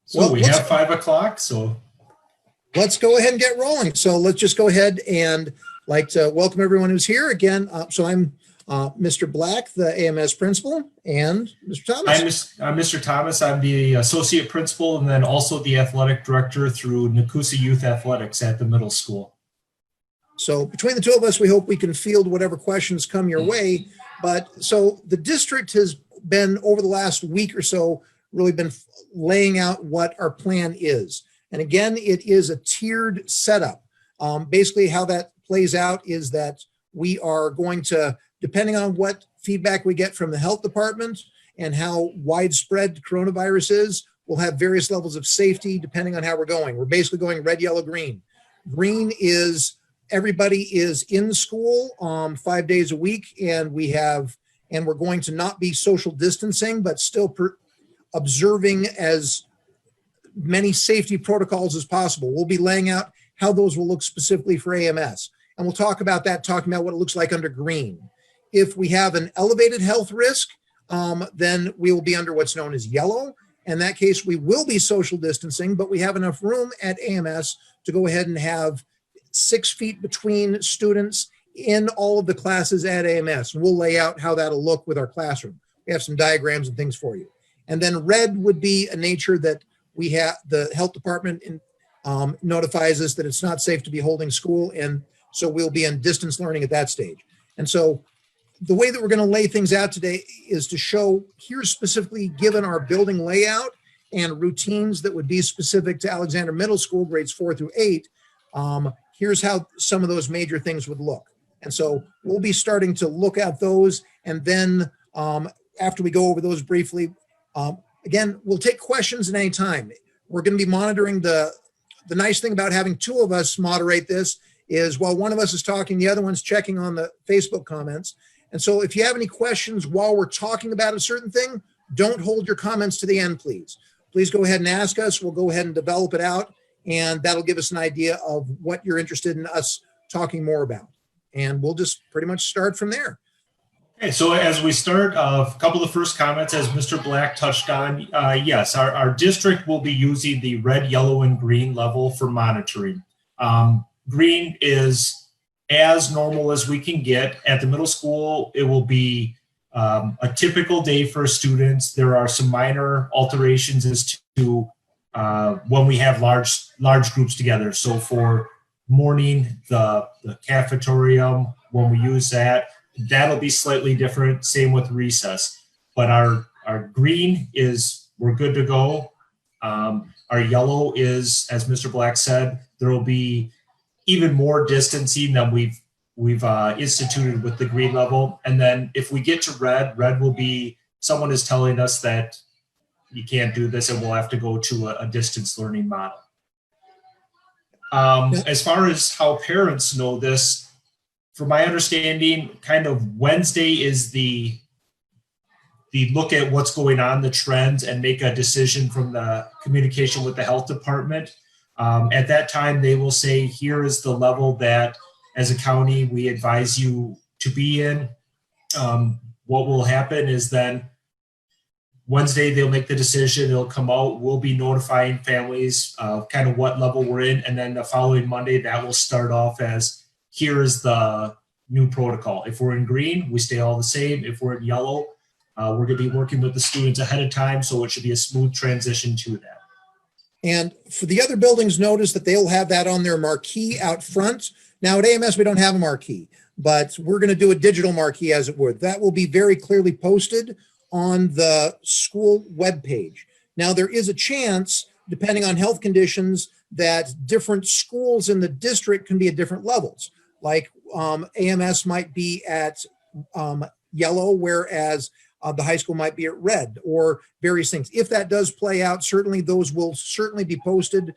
So Well, we let's- have 5 o'clock, so Let's go ahead and get rolling. So let's just go ahead and like to welcome everyone who's here again. So I'm Mr. Black, the AMS principal, and Mr. Thomas. I'm Mr. Thomas. I'm the associate principal and then also the athletic director through Nakusa Youth Athletics at the middle school. So between the two of us, we hope we can field whatever questions come your way. But so the district has been over the last week or so really been laying out what our plan is. And again, it is a tiered setup. Basically, how that plays out is that we are going to, depending on what feedback we get from the health department and how widespread coronavirus is, we'll have various levels of safety depending on how we're going. We're basically going red, yellow, green. Green is everybody is in school 5 days a week, and we're going to not be social distancing, but still observing as many safety protocols as possible. We'll be laying out how those will look specifically for AMS. And we'll talk about that, talking about what it looks like under green. If we have an elevated health risk, then we will be under what's known as yellow. In that case, we will be social distancing, but we have enough room at AMS to go ahead and have 6 feet between students in all of the classes at AMS. We'll lay out how that'll look with our classroom. We have some diagrams and things for you. And then red would be a nature that we have, the health department notifies us that it's not safe to be holding school. And so we'll be in distance learning at that stage. And so the way that we're going to lay things out today is to show, here's specifically given our building layout and routines that would be specific to Alexander Middle School, grades 4 through 8. Here's how some of those major things would look. And so we'll be starting to look at those. And then after we go over those briefly, again, we'll take questions at any time. We're going to be monitoring the nice thing about having two of us moderate this is while one of us is talking, the other one's checking on the Facebook comments. And so if you have any questions while we're talking about a certain thing, don't hold your comments to the end, please. Please go ahead and ask us. We'll go ahead and develop it out, and that'll give us an idea of what you're interested in us talking more about. And we'll just pretty much start from there. Okay, so as we start, a couple of the first comments, as Mr. Black touched on, yes, our district will be using the red, yellow, and green level for monitoring. Green is as normal as we can get. At the middle school, it will be a typical day for students. There are some minor alterations as to when we have large groups together. So for morning, the cafeteria, when we use that, that'll be slightly different. Same with recess. But our green is, we're good to go. Our yellow is, as Mr. Black said, there will be even more distancing than we've instituted with the green level. And then if we get to red will be, someone is telling us that you can't do this and we'll have to go to a distance learning model. As far as how parents know this, from my understanding, kind of Wednesday is the look at what's going on, the trends, and make a decision from the communication with the health department. At that time, they will say, here is the level that as a county, we advise you to be in. What will happen is then Wednesday, they'll make the decision, it'll come out, we'll be notifying families kind of what level we're in. And then the following Monday, that will start off as, here is the new protocol. If we're in green, we stay all the same. If we're in yellow, we're going to be working with the students ahead of time, so it should be a smooth transition to that. And for the other buildings, notice that they'll have that on their marquee out front. Now at AMS, we don't have a marquee, but we're going to do a digital marquee as it would. That will be very clearly posted on the school webpage. Now there is a chance, depending on health conditions, that different schools in the district can be at different levels. Like AMS might be at yellow, whereas the high school might be at red, or various things. If that does play out, certainly those will certainly be posted.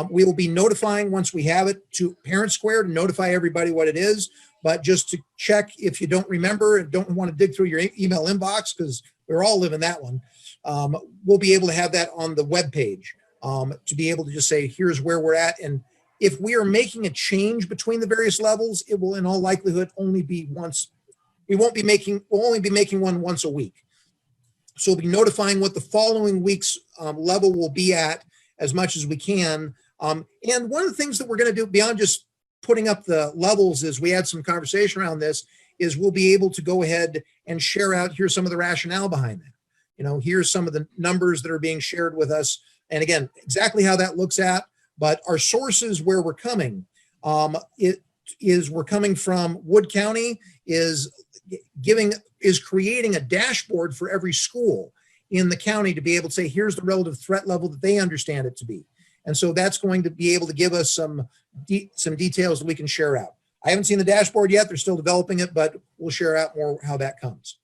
We will be notifying once we have it to Parent Square to notify everybody what it is. But just to check, if you don't remember and don't want to dig through your email inbox, because we're all living that one, we'll be able to have that on the webpage to be able to just say, here's where we're at. And if we are making a change between the various levels, it will in all likelihood only be once. We'll only be making one once a week. So we'll be notifying what the following week's level we'll be at as much as we can. And one of the things that we're going to do beyond just putting up the levels is we had some conversation around this is we'll be able to go ahead and share out, here's some of the rationale behind that. Here's some of the numbers that are being shared with us. And again, exactly how that looks at, but our sources where we're coming, we're coming from Wood County is creating a dashboard for every school in the county to be able to say, here's the relative threat level that they understand it to be. And so that's going to be able to give us some details that we can share out. I haven't seen the dashboard yet. They're still developing it, but we'll share out more how that comes.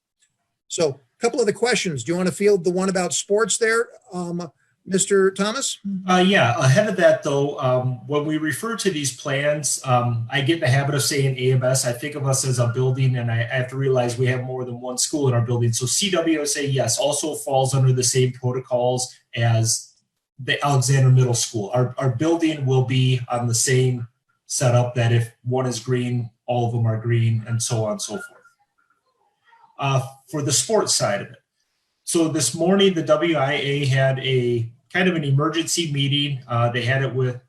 So a couple other questions. Do you want to field the one about sports there, Mr. Thomas? Yeah, ahead of that though, when we refer to these plans, I get in the habit of saying AMS. I think of us as a building, and I have to realize we have more than one school in our building. So CWSA, yes, also falls under the same protocols as the Alexander Middle School. Our building will be on the same setup, that if one is green, all of them are green, and so on and so forth. For the sports side of it, so this morning, the WIA had a kind of an emergency meeting. They had it with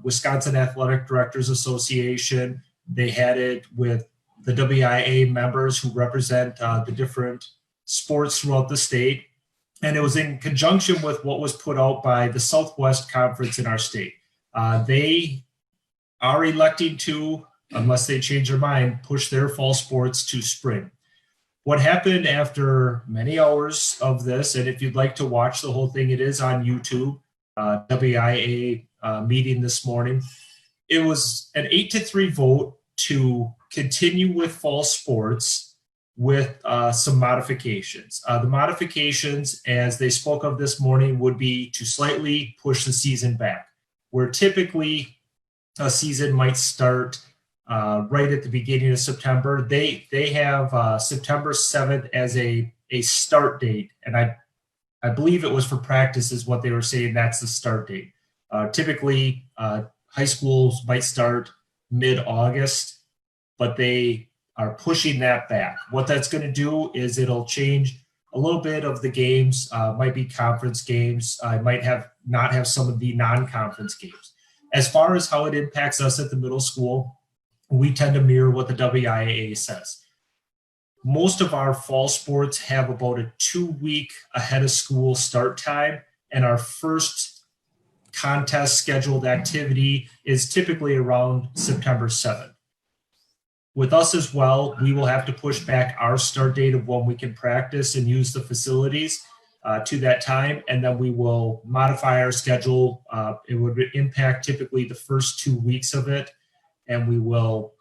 Wisconsin Athletic Directors Association. They had it with the WIA members who represent the different sports throughout the state. And it was in conjunction with what was put out by the Southwest Conference in our state. They are electing to, unless they change their mind, push their fall sports to spring. What happened after many hours of this, and if you'd like to watch the whole thing, it is on YouTube, WIA meeting this morning. It was an 8-3 vote to continue with fall sports with some modifications. The modifications, as they spoke of this morning, would be to slightly push the season back, where typically a season might start right at the beginning of September. They have September 7th as a start date, and I believe it was for practice is what they were saying. That's the start date. Typically, high schools might start mid-August, but they are pushing that back. What that's going to do is it'll change a little bit of the games. Might be conference games. Might not have some of the non-conference games. As far as how it impacts us at the middle school, we tend to mirror what the WIAA says. Most of our fall sports have about a 2-week ahead of school start time, and our first contest scheduled activity is typically around September 7th. With us as well, we will have to push back our start date of when we can practice and use the facilities to that time, and then we will modify our schedule. It would impact typically the first 2 weeks of it, and we will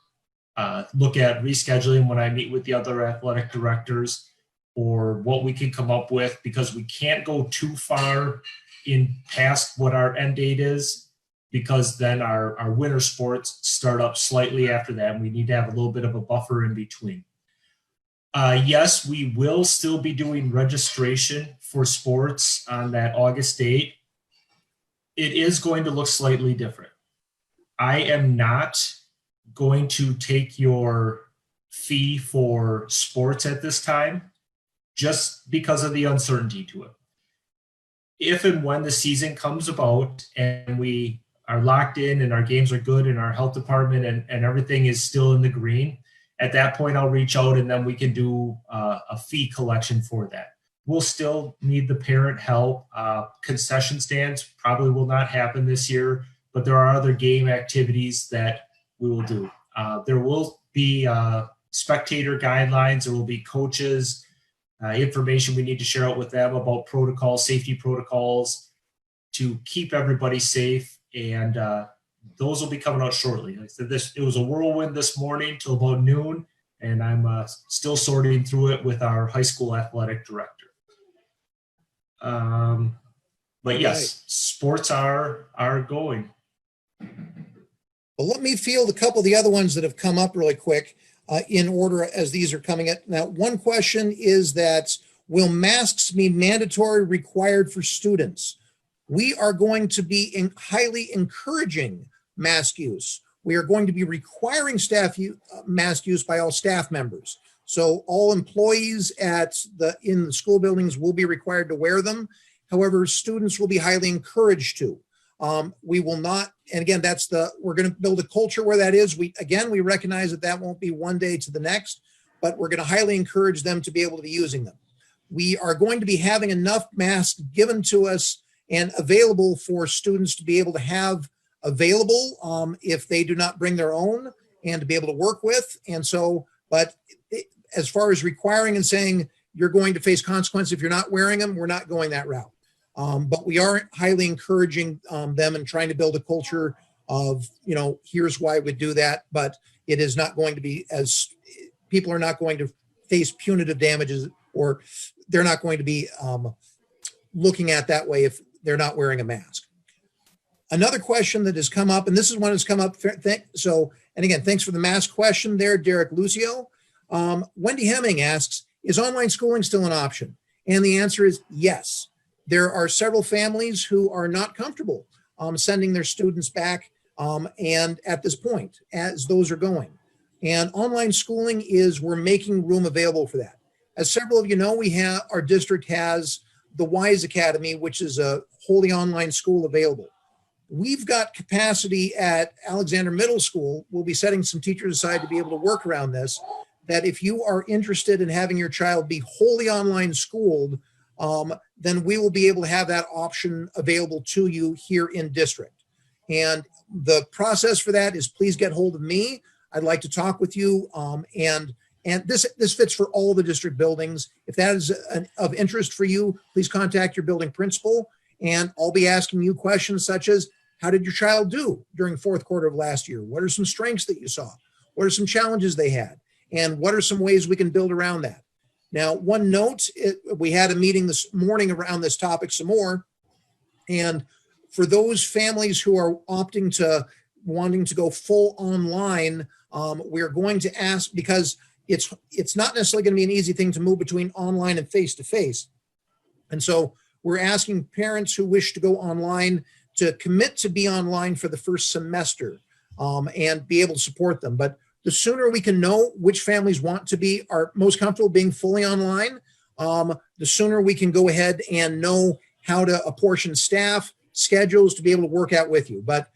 look at rescheduling when I meet with the other athletic directors, or what we can come up with, because we can't go too far in past what our end date is, because then our winter sports start up slightly after that, and we need to have a little bit of a buffer in between. Yes, we will still be doing registration for sports on that August date. It is going to look slightly different. I am not going to take your fee for sports at this time, just because of the uncertainty to it. If and when the season comes about and we are locked in and our games are good and our health department and everything is still in the green, at that point I'll reach out and then we can do a fee collection for that. We'll still need the parent help. Concession stands probably will not happen this year, but there are other game activities that we will do. There will be spectator guidelines. There will be coaches, information we need to share out with them about protocols, safety protocols to keep everybody safe. And those will be coming out shortly. Like I said, it was a whirlwind this morning till about noon, and I'm still sorting through it with our high school athletic director. But yes, sports are going. Well, let me field a couple of the other ones that have come up really quick in order as these are coming up. Now, one question is that, will masks be mandatory required for students? We are going to be highly encouraging mask use. We are going to be requiring mask use by all staff members. So all employees in the school buildings will be required to wear them. However, students will be highly encouraged to. We will not, and again, we're going to build a culture where that is. We recognize that won't be one day to the next, but we're going to highly encourage them to be able to be using them. We are going to be having enough masks given to us and available for students to be able to have available if they do not bring their own, and to be able to work with. And so, but as far as requiring and saying you're going to face consequences if you're not wearing them, we're not going that route. But we are highly encouraging them and trying to build a culture of, here's why we do that. But it is not going to be people are not going to face punitive damages, or they're not going to be looking at that way if they're not wearing a mask. Another question that has come up, and this is one that's come up. And again, thanks for the mask question there, Derek Lucio. Wendy Hemming asks, is online schooling still an option? And the answer is yes. There are several families who are not comfortable sending their students back and at this point, as those are going. And online schooling we're making room available for that. As several of you know, our district has the WISE Academy, which is a wholly online school available. We've got capacity at Alexander Middle School. We'll be setting some teachers aside to be able to work around this, that if you are interested in having your child be wholly online schooled, then we will be able to have that option available to you here in district. And the process for that is, please get hold of me. I'd like to talk with you. And this fits for all the district buildings. If that is of interest for you, please contact your building principal, and I'll be asking you questions such as, how did your child do during fourth quarter of last year? What are some strengths that you saw? What are some challenges they had? And what are some ways we can build around that? Now, one note, we had a meeting this morning around this topic some more. And for those families who are wanting to go full online, we're going to ask, because it's not necessarily going to be an easy thing to move between online and face-to-face. And so we're asking parents who wish to go online to commit to be online for the first semester and be able to support them. But the sooner we can know which families are most comfortable being fully online, the sooner we can go ahead and know how to apportion staff schedules to be able to work out with you. But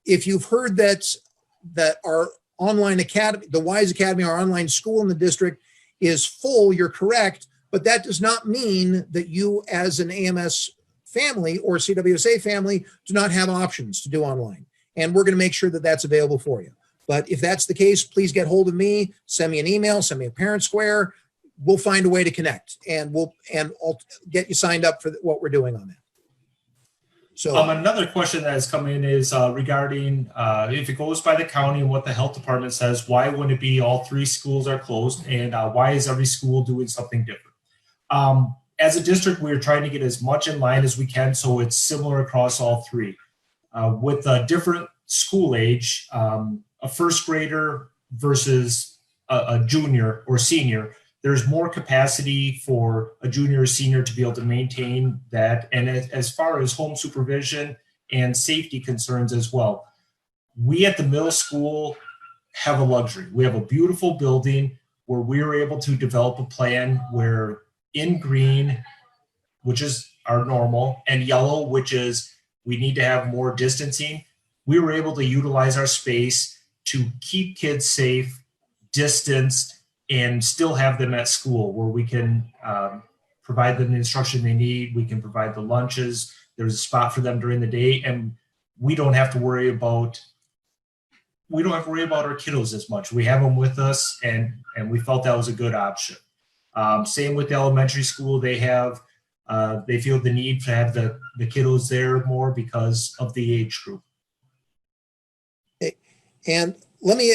if you've heard that our online academy, the WISE Academy, our online school in the district, is full, you're correct. But that does not mean that you as an AMS family or CWSA family do not have options to do online. And we're going to make sure that that's available for you. But if that's the case, please get hold of me, send me an email, send me a parent square. We'll find a way to connect, and I'll get you signed up for what we're doing on that. So another question that has come in is regarding if it goes by the county and what the health department says, why wouldn't it be all three schools are closed, and why is every school doing something different? As a district, we're trying to get as much in line as we can so it's similar across all three. With a different school age, a first grader versus a junior or senior, there's more capacity for a junior or senior to be able to maintain that. And as far as home supervision and safety concerns as well, we at the middle school have a luxury. We have a beautiful building where we were able to develop a plan where in green, which is our normal, and yellow, which is we need to have more distancing, we were able to utilize our space to keep kids safe, distanced, and still have them at school where we can provide them the instruction they need. We can provide the lunches. There's a spot for them during the day, and we don't have to worry about our kiddos as much. We have them with us, and we felt that was a good option. Same with the elementary school. They feel the need to have the kiddos there more because of the age group. And let me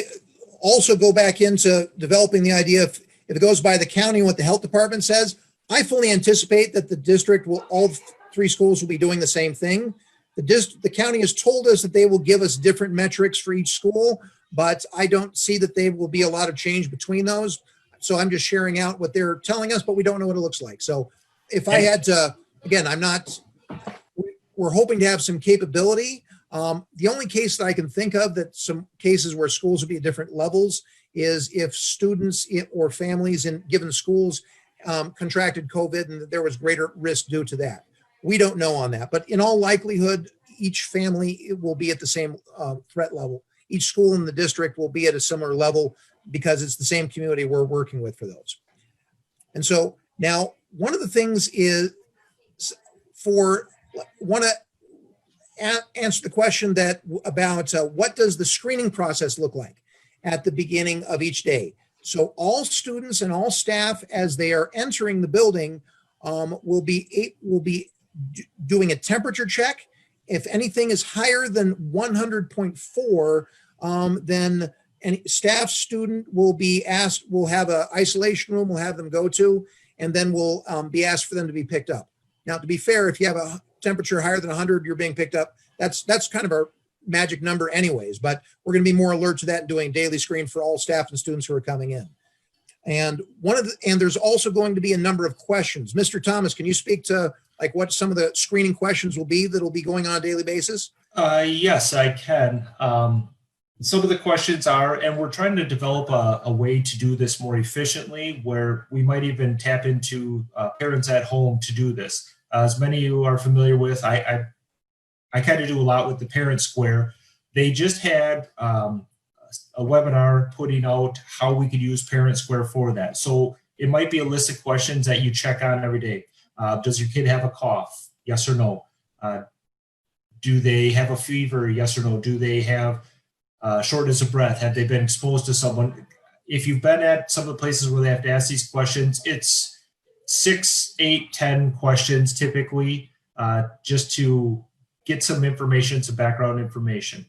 also go back into developing the idea if it goes by the county and what the health department says. I fully anticipate that the district all three schools will be doing the same thing. The county has told us that they will give us different metrics for each school, but I don't see that there will be a lot of change between those. So I'm just sharing out what they're telling us, but we don't know what it looks like. So if I had to, again, we're hoping to have some capability. The only case that I can think of that some cases where schools would be at different levels is if students or families in given schools contracted COVID and there was greater risk due to that. We don't know on that, but in all likelihood, each family will be at the same threat level. Each school in the district will be at a similar level because it's the same community we're working with for those. And so now one of the things is want to answer the question that about what does the screening process look like at the beginning of each day. So all students and all staff, as they are entering the building, will be doing a temperature check. If anything is higher than 100.4, then any staff student will be asked, we'll have an isolation room we'll have them go to, and then we'll be asked for them to be picked up. Now, to be fair, if you have a temperature higher than 100, you're being picked up. That's kind of our magic number anyways, but we're going to be more alert to that and doing daily screen for all staff and students who are coming in. And there's also going to be a number of questions. Mr. Thomas, can you speak to like what some of the screening questions will be that'll be going on a daily basis? Yes, I can. Some of the questions are, and we're trying to develop a way to do this more efficiently, where we might even tap into parents at home to do this. As many of you are familiar with, I kind of do a lot with the Parent Square. They just had a webinar putting out how we could use Parent Square for that. So it might be a list of questions that you check on every day. Does your kid have a cough? Yes or no? Do they have a fever? Yes or no? Do they have shortness of breath? Have they been exposed to someone? If you've been at some of the places where they have to ask these questions, it's 6, 8, 10 questions typically, just to get some information, some background information.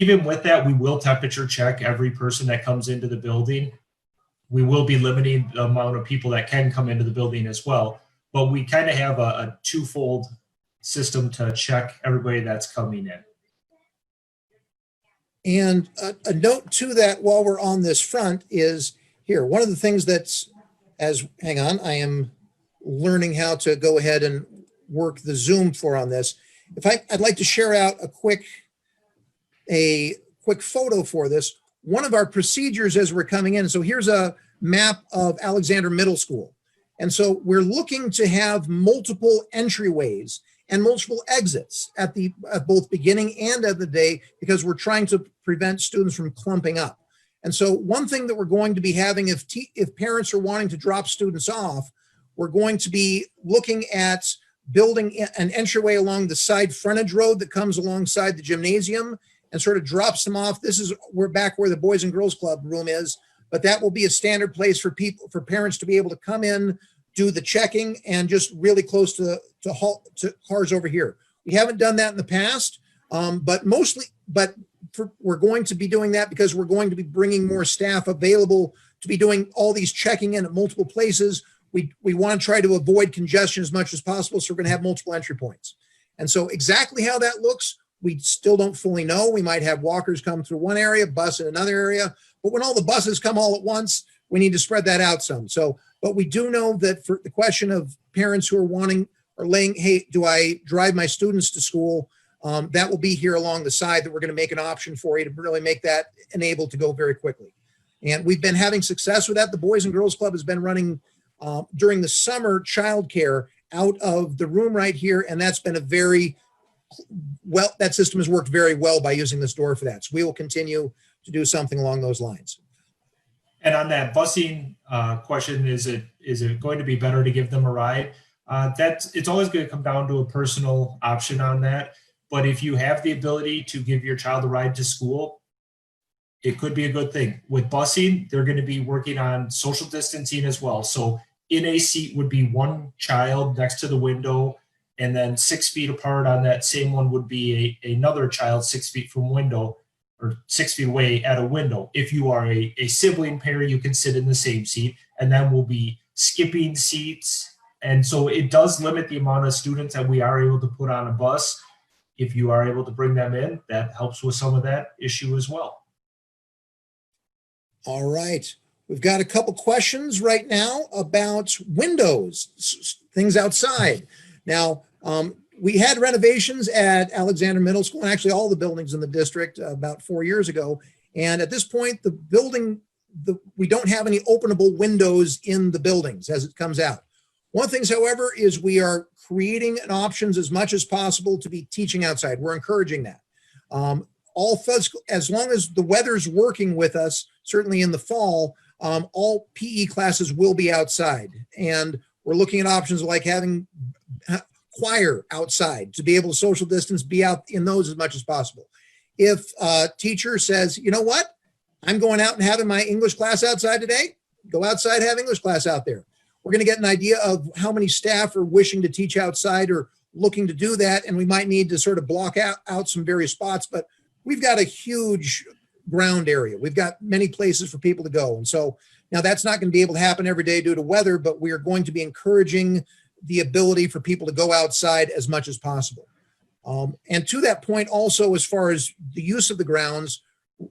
Even with that, we will temperature check every person that comes into the building. We will be limiting the amount of people that can come into the building as well, but we kind of have a twofold system to check everybody that's coming in. And a note to that while we're on this front is here. One of the things that's, hang on, I am learning how to go ahead and work the Zoom for on this. I'd like to share out a quick photo for this. One of our procedures as we're coming in. So here's a map of Alexander Middle School. And so we're looking to have multiple entryways and multiple exits at both beginning and at the day, because we're trying to prevent students from clumping up. And so one thing that we're going to be having, if parents are wanting to drop students off, we're going to be looking at building an entryway along the side frontage road that comes alongside the gymnasium and sort of drops them off. We're back where the Boys and Girls Club room is, but that will be a standard place for parents to be able to come in, do the checking, and just really close to cars over here. We haven't done that in the past, but we're going to be doing that because we're going to be bringing more staff available to be doing all these checking in at multiple places. We want to try to avoid congestion as much as possible, so we're going to have multiple entry points. And so exactly how that looks, we still don't fully know. We might have walkers come through one area, bus in another area, but when all the buses come all at once, we need to spread that out some. So, but we do know that for the question of parents who are hey, do I drive my students to school? That will be here along the side that we're going to make an option for you to really make that enabled to go very quickly. And we've been having success with that. The Boys and Girls Club has been running during the summer childcare out of the room right here. And that's been that system has worked very well by using this door for that. So we will continue to do something along those lines. And on that busing question, is it going to be better to give them a ride? It's always going to come down to a personal option on that. But if you have the ability to give your child a ride to school, it could be a good thing. With busing, they're going to be working on social distancing as well. So in a seat would be one child next to the window, and then 6 feet apart on that same one would be another child 6 feet from window, or 6 feet away at a window. If you are a sibling pair, you can sit in the same seat, and then we'll be skipping seats. And so it does limit the amount of students that we are able to put on a bus. If you are able to bring them in, that helps with some of that issue as well. All right. We've got a couple questions right now about windows, things outside. Now, we had renovations at Alexander Middle School, and actually all the buildings in the district about 4 years ago. And at this point, we don't have any openable windows in the buildings as it comes out. One of the things, however, is we are creating an options as much as possible to be teaching outside. We're encouraging that. As long as the weather's working with us, certainly in the fall, all PE classes will be outside. And we're looking at options like having choir outside to be able to social distance, be out in those as much as possible. If a teacher says, you know what, I'm going out and having my English class outside today, go outside, have English class out there. We're going to get an idea of how many staff are wishing to teach outside or looking to do that. And we might need to sort of block out some various spots, but we've got a huge ground area. We've got many places for people to go. And so now that's not going to be able to happen every day due to weather, but we are going to be encouraging the ability for people to go outside as much as possible. And to that point also, as far as the use of the grounds,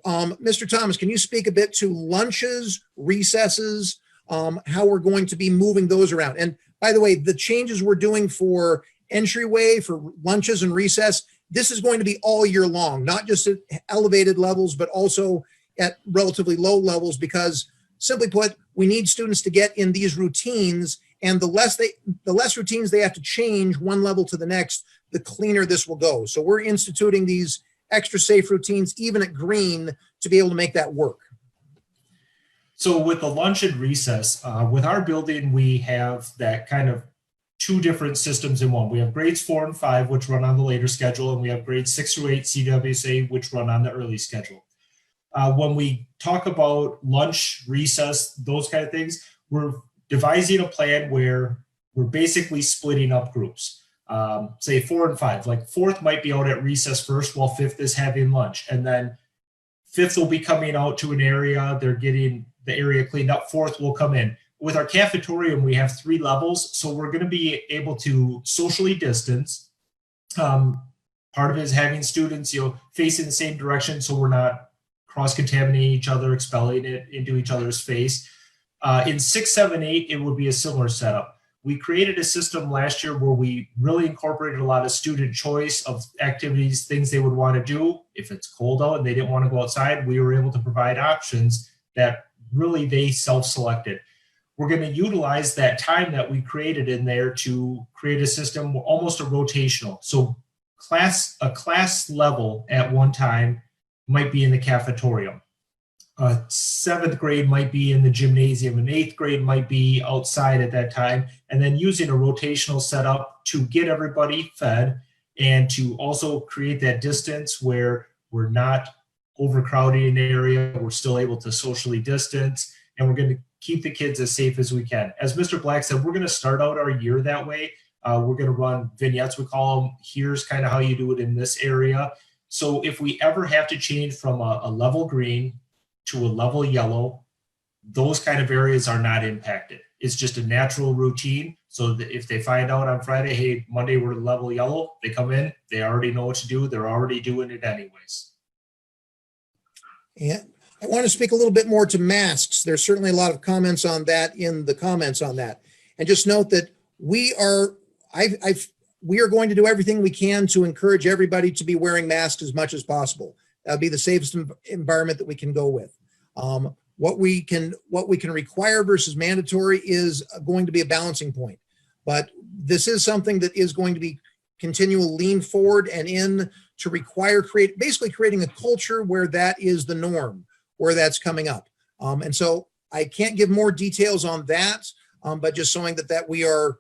Mr. Thomas, can you speak a bit to lunches, recesses, how we're going to be moving those around? And by the way, the changes we're doing for entryway, for lunches and recess, this is going to be all year long, not just at elevated levels, but also at relatively low levels, because simply put, we need students to get in these routines, and the less routines they have to change one level to the next, the cleaner this will go. So we're instituting these extra safe routines, even at Green, to be able to make that work. So with the lunch and recess, with our building, we have that kind of two different systems in one. We have grades 4 and 5, which run on the later schedule, and we have grades 6 through 8 CWSA, which run on the early schedule. When we talk about lunch, recess, those kind of things, we're devising a plan where we're basically splitting up groups. Say 4 and 5, like 4th might be out at recess first while 5th is having lunch. And then 5th will be coming out to an area, they're getting the area cleaned up, 4th will come in. With our cafeteria, we have 3 levels, so we're going to be able to socially distance. Part of it is having students, facing the same direction, so we're not cross-contaminating each other, expelling it into each other's face. In 6, 7, 8, it would be a similar setup. We created a system last year where we really incorporated a lot of student choice of activities, things they would want to do. If it's cold out and they didn't want to go outside, we were able to provide options that really they self-selected. We're going to utilize that time that we created in there to create a system, almost a rotational. So a class level at one time might be in the cafeteria. 7th grade might be in the gymnasium, and 8th grade might be outside at that time, and then using a rotational setup to get everybody fed and to also create that distance where we're not overcrowding an area, we're still able to socially distance, and we're going to keep the kids as safe as we can. As Mr. Black said, we're going to start out our year that way. We're going to run vignettes, we call them. Here's kind of how you do it in this area. So if we ever have to change from a level green to a level yellow, those kind of areas are not impacted. It's just a natural routine. So that if they find out on Friday, hey, Monday we're level yellow, they come in, they already know what to do. They're already doing it anyways. And I want to speak a little bit more to masks. There's certainly a lot of comments on that in the comments on that. And just note that we are going to do everything we can to encourage everybody to be wearing masks as much as possible. That'd be the safest environment that we can go with. What we can require versus mandatory is going to be a balancing point. But this is something that is going to be continual lean forward and in to require basically creating a culture where that is the norm, where that's coming up. And so I can't give more details on that, but just showing that we are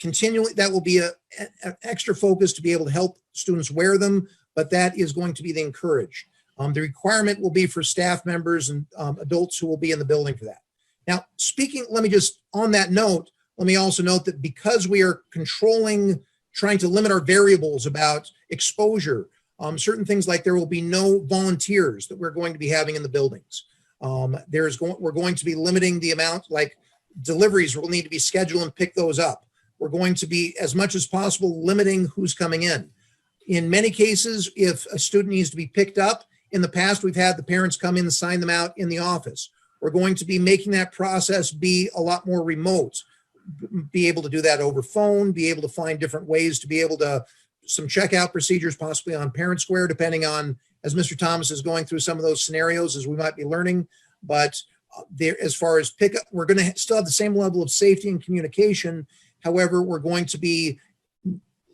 continually, that will be an extra focus to be able to help students wear them, but that is going to be the encourage. The requirement will be for staff members and adults who will be in the building for that. Now, on that note, let me also note that because we are trying to limit our variables about exposure, certain things like there will be no volunteers that we're going to be having in the buildings. We're going to be limiting the amount, like deliveries will need to be scheduled and pick those up. We're going to be, as much as possible, limiting who's coming in. In many cases, if a student needs to be picked up, in the past, we've had the parents come in and sign them out in the office. We're going to be making that process be a lot more remote, be able to do that over phone, be able to find different ways to be able to, some checkout procedures possibly on Parent Square, depending on, as Mr. Thomas is going through some of those scenarios as we might be learning. But there, as far as pickup, we're going to still have the same level of safety and communication. However, we're going to be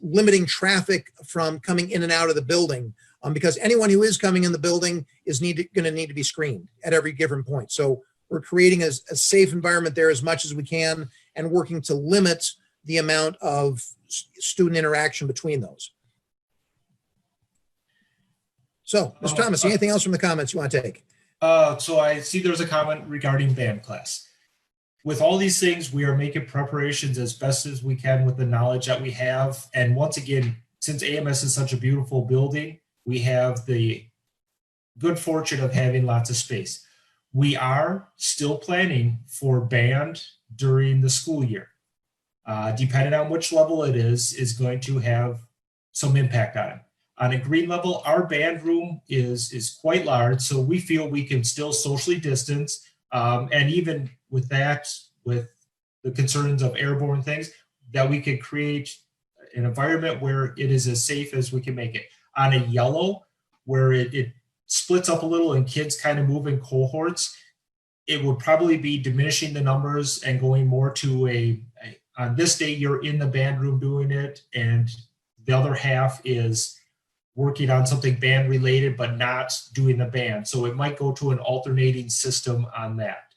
limiting traffic from coming in and out of the building, because anyone who is coming in the building is going to need to be screened at every given point. So we're creating a safe environment there as much as we can and working to limit the amount of student interaction between those. So, Mr. Thomas, anything else from the comments you want to take? So I see there's a comment regarding band class. With all these things, we are making preparations as best as we can with the knowledge that we have. And once again, since AMS is such a beautiful building, we have the good fortune of having lots of space. We are still planning for band during the school year. Depending on which level it is going to have some impact on it. On a green level, our band room is quite large, so we feel we can still socially distance. And even with that, with the concerns of airborne things, that we could create an environment where it is as safe as we can make it. On a yellow, where it splits up a little and kids kind of move in cohorts, it would probably be diminishing the numbers and going more to on this day, you're in the band room doing it, and the other half is working on something band related, but not doing the band. So it might go to an alternating system on that.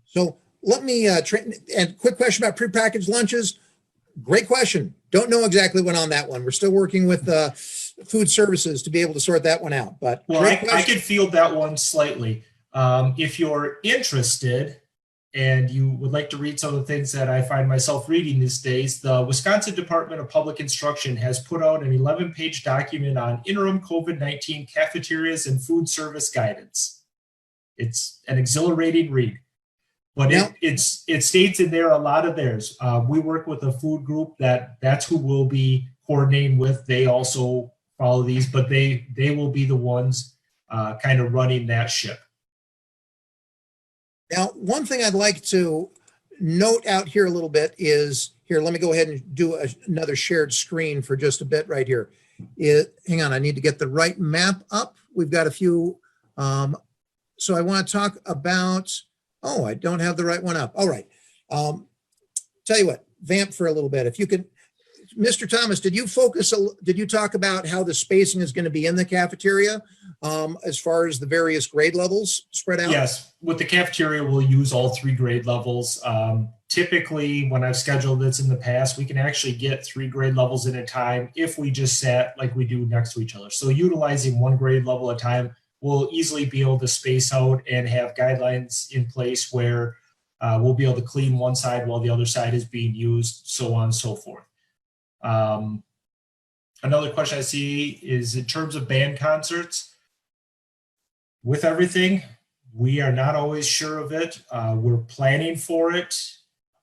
So let me, and quick question about prepackaged lunches. Great question. Don't know exactly what on that one. We're still working with food services to be able to sort that one out. But well, I could field that one slightly. If you're interested and you would like to read some of the things that I find myself reading these days, the Wisconsin Department of Public Instruction has put out an 11-page document on interim COVID-19 cafeterias and food service guidance. It's an exhilarating read, but it states in there a lot of theirs. We work with a food group that's who we'll be coordinating with. They also follow these, but they will be the ones kind of running that ship. Now, one thing I'd like to note out here a little bit is, here, let me go ahead and do another shared screen for just a bit right here. Hang on, I need to get the right map up. We've got a few, so I want to talk about, oh, I don't have the right one up. All right. Tell you what, vamp for a little bit. If you could, Mr. Thomas, did you talk about how the spacing is going to be in the cafeteria as far as the various grade levels spread out? Yes, with the cafeteria, we'll use all 3 grade levels. Typically, when I've scheduled this in the past, we can actually get 3 grade levels at a time if we just sat like we do next to each other. So utilizing 1 grade level at a time, we'll easily be able to space out and have guidelines in place where we'll be able to clean one side while the other side is being used, so on and so forth. Another question I see is in terms of band concerts. With everything, we are not always sure of it. We're planning for it,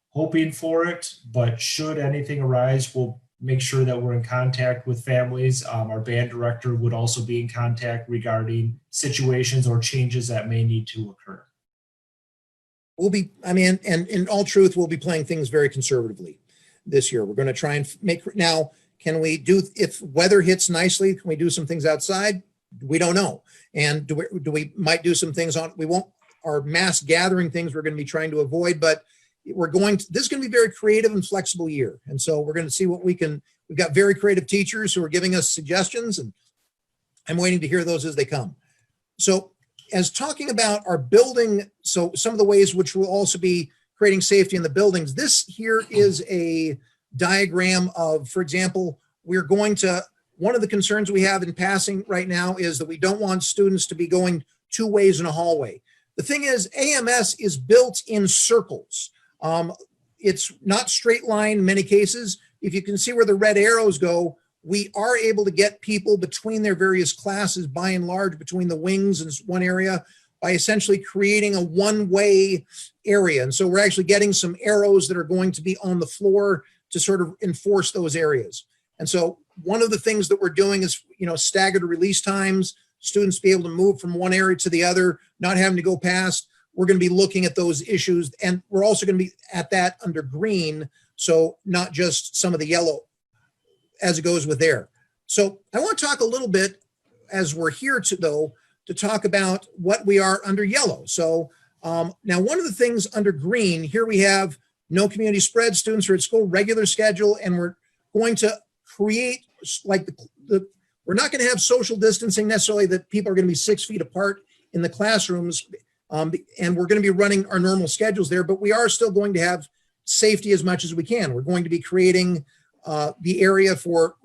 hoping for it, but should anything arise, we'll make sure that we're in contact with families. Our band director would also be in contact regarding situations or changes that may need to occur. We'll be, I mean, and in all truth, we'll be playing things very conservatively this year. We're going to try and make, now, can we do, if weather hits nicely, can we do some things outside? We don't know. And do we might do some things we won't, our mass gathering things we're going to be trying to avoid, but this is going to be a very creative and flexible year. And so we're going to see what we've got very creative teachers who are giving us suggestions, and I'm waiting to hear those as they come. So as talking about our building, so some of the ways which will also be creating safety in the buildings, this here is a diagram of, for example, one of the concerns we have in passing right now is that we don't want students to be going 2 ways in a hallway. The thing is, AMS is built in circles. It's not straight line in many cases. If you can see where the red arrows go, we are able to get people between their various classes, by and large, between the wings in one area, by essentially creating a one-way area. And so we're actually getting some arrows that are going to be on the floor to sort of enforce those areas. And so one of the things that we're doing is, staggered release times, students be able to move from one area to the other, not having to go past. We're going to be looking at those issues, and we're also going to be at that under green. So not just some of the yellow as it goes with there. So I want to talk a little bit, as we're here to talk about what we are under yellow. So now one of the things under green, here we have no community spread. Students are at school, regular schedule, and we're going to create like we're not going to have social distancing necessarily that people are going to be 6 feet apart in the classrooms. And we're going to be running our normal schedules there, but we are still going to have safety as much as we can. We're going to be creating the area for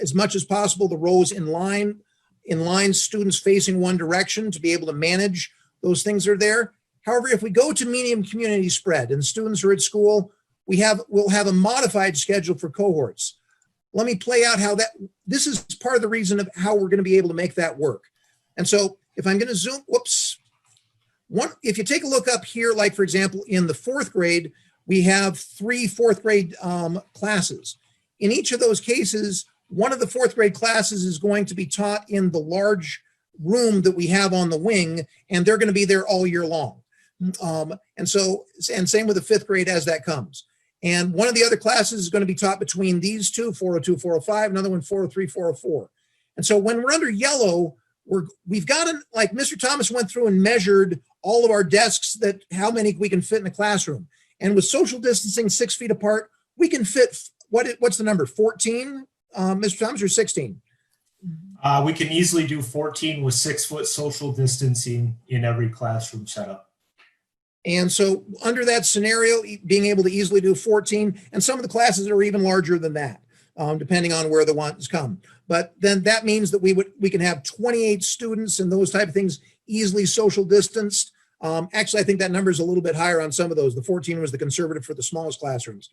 as much as possible, the rows in line, students facing one direction to be able to manage those things that are there. However, if we go to medium community spread and students are at school, we'll have a modified schedule for cohorts. Let me play out how this is part of the reason of how we're going to be able to make that work. And so if I'm going to zoom, if you take a look up here, like for example, in the 4th grade, we have 3 4th grade classes. In each of those cases, one of the 4th grade classes is going to be taught in the large room that we have on the wing, and they're going to be there all year long. And same with the 5th grade as that comes. And one of the other classes is going to be taught between these two, 402, 405, another one, 403, 404. And so when we're under yellow, we've got like Mr. Thomas went through and measured all of our desks, that how many we can fit in a classroom. And with social distancing 6 feet apart, we can fit, what's the number, 14, Mr. Thomas, or 16? We can easily do 14 with 6 foot social distancing in every classroom setup. And so under that scenario, being able to easily do 14, and some of the classes are even larger than that, depending on where the ones come. But then that means that we can have 28 students and those type of things easily social distanced. Actually, I think that number is a little bit higher on some of those. The 14 was the conservative for the smallest classrooms.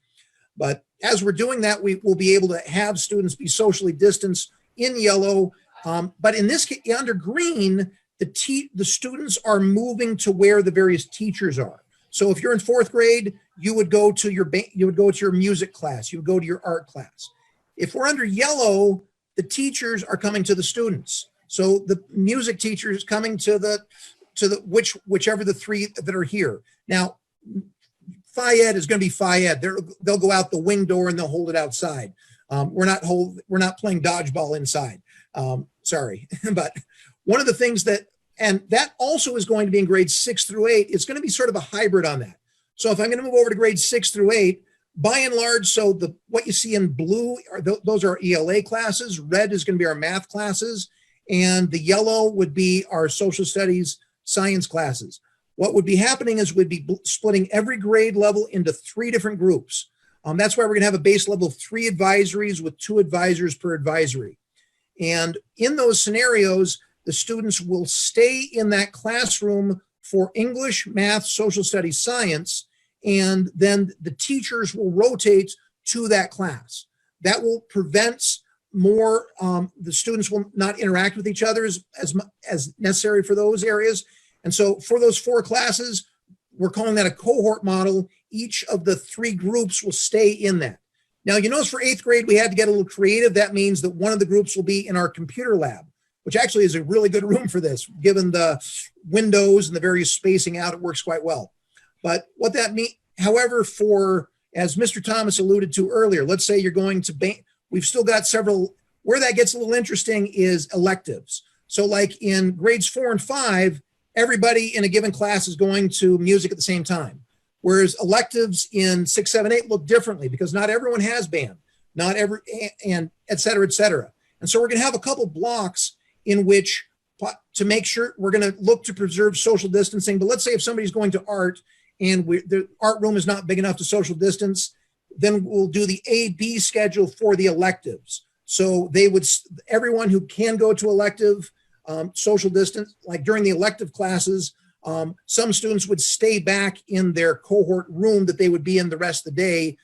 But as we're doing that, we will be able to have students be socially distanced in yellow. But in this case, under green, the students are moving to where the various teachers are. So if you're in 4th grade, you would go to your music class, you would go to your art class. If we're under yellow, the teachers are coming to the students. So the music teacher is coming to whichever the 3 that are here. Now, Phi Ed is going to be Phi Ed. They'll go out the wing door and they'll hold it outside. We're not playing dodgeball inside. Sorry, but one of the things that also is going to be in grades 6 through 8, it's going to be sort of a hybrid on that. So if I'm going to move over to grades 6 through 8, by and large, what you see in blue those are ELA classes. Red is going to be our math classes, and the yellow would be our social studies science classes. What would be happening is we'd be splitting every grade level into 3 different groups. That's why we're going to have a base level of 3 advisories with 2 advisors per advisory. And in those scenarios, the students will stay in that classroom for English, math, social studies, science, and then the teachers will rotate to that class. That will prevent more, the students will not interact with each other as necessary for those areas. And so for those 4 classes, we're calling that a cohort model. Each of the 3 groups will stay in that. Now, you notice for 8th grade, we had to get a little creative. That means that one of the groups will be in our computer lab, which actually is a really good room for this. Given the windows and the various spacing out, it works quite well. But what that means, however, as Mr. Thomas alluded to earlier, let's say you're going to, we've still got several, where that gets a little interesting is electives. So like in grades 4 and 5, everybody in a given class is going to music at the same time. Whereas electives in 6, 7, 8 look differently because not everyone has band, and et cetera, et cetera. And so we're going to have a couple blocks in which to make sure we're going to look to preserve social distancing. But let's say if somebody's going to art and the art room is not big enough to social distance, then we'll do the A-B schedule for the electives. So everyone who can go to elective social distance, like during the elective classes, some students would stay back in their cohort room that they would be in the rest of the day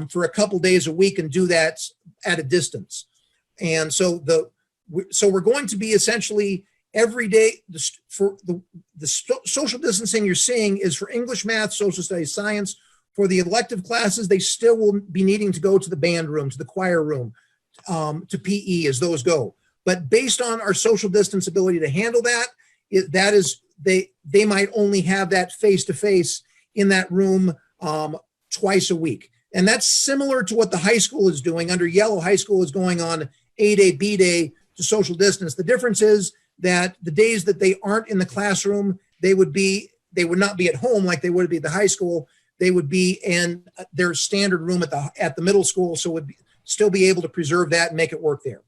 for a couple days a week and do that at a distance. And so we're going to be essentially every day for the social distancing you're seeing is for English, math, social studies, science. For the elective classes, they still will be needing to go to the band room, to the choir room, to PE as those go. But based on our social distance ability to handle that, they might only have that face-to-face in that room twice a week. And that's similar to what the high school is doing. Under yellow, high school is going on A-Day, B-Day to social distance. The difference is that the days that they aren't in the classroom, they would not be at home like they would be at the high school. they would be in their standard room at the middle school, so would still be able to preserve that and make it work there.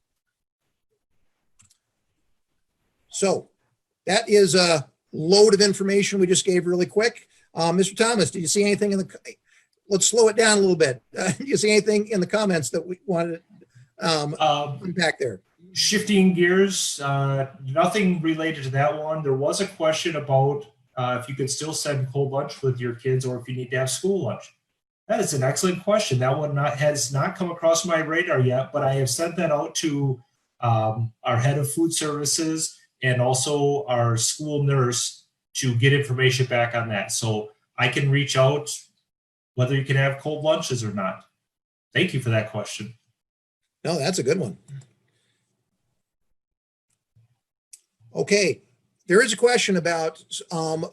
So that is a load of information we just gave really quick. Mr. Thomas, did you see anything let's slow it down a little bit. Did you see anything in the comments that we wanted to unpack there? Shifting gears, nothing related to that one. There was a question about if you could still send cold lunch with your kids or if you need to have school lunch. That is an excellent question. That one has not come across my radar yet, but I have sent that out to our head of food services and also our school nurse to get information back on that. So I can reach out whether you can have cold lunches or not. Thank you for that question. No, that's a good one. Okay, there is a question about,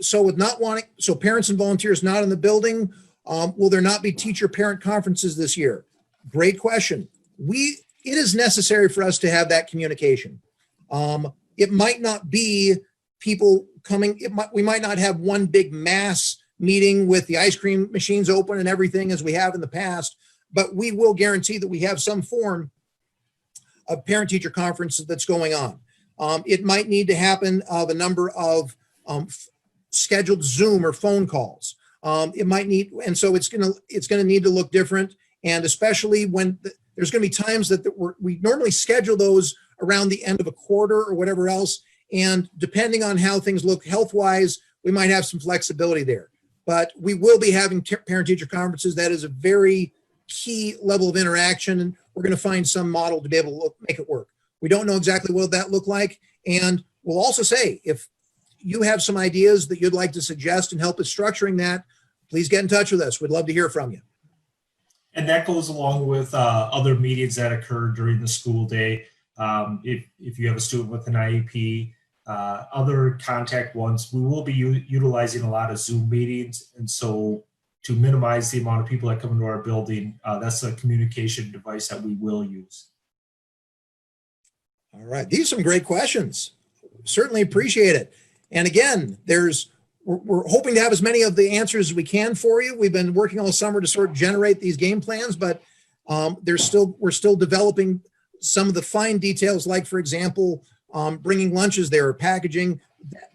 so parents and volunteers not in the building, will there not be teacher-parent conferences this year? Great question. It is necessary for us to have that communication. It might not be people coming, we might not have one big mass meeting with the ice cream machines open and everything as we have in the past, but we will guarantee that we have some form of parent-teacher conference that's going on. It might need to happen of a number of scheduled Zoom or phone calls. It might need, and so it's going to need to look different. And especially when there's going to be times that we normally schedule those around the end of a quarter or whatever else. And depending on how things look health-wise, we might have some flexibility there. But we will be having parent-teacher conferences. That is a very key level of interaction, and we're going to find some model to be able to make it work. We don't know exactly what that look like. And we'll also say, if you have some ideas that you'd like to suggest and help us structuring that, please get in touch with us. We'd love to hear from you. And that goes along with other meetings that occur during the school day. If you have a student with an IEP, other contact ones, we will be utilizing a lot of Zoom meetings. And so to minimize the amount of people that come into our building, that's a communication device that we will use. All right. These are some great questions. Certainly appreciate it. And again, we're hoping to have as many of the answers as we can for you. We've been working all summer to sort of generate these game plans, but we're still developing some of the fine details, like, for example, bringing lunches there or packaging.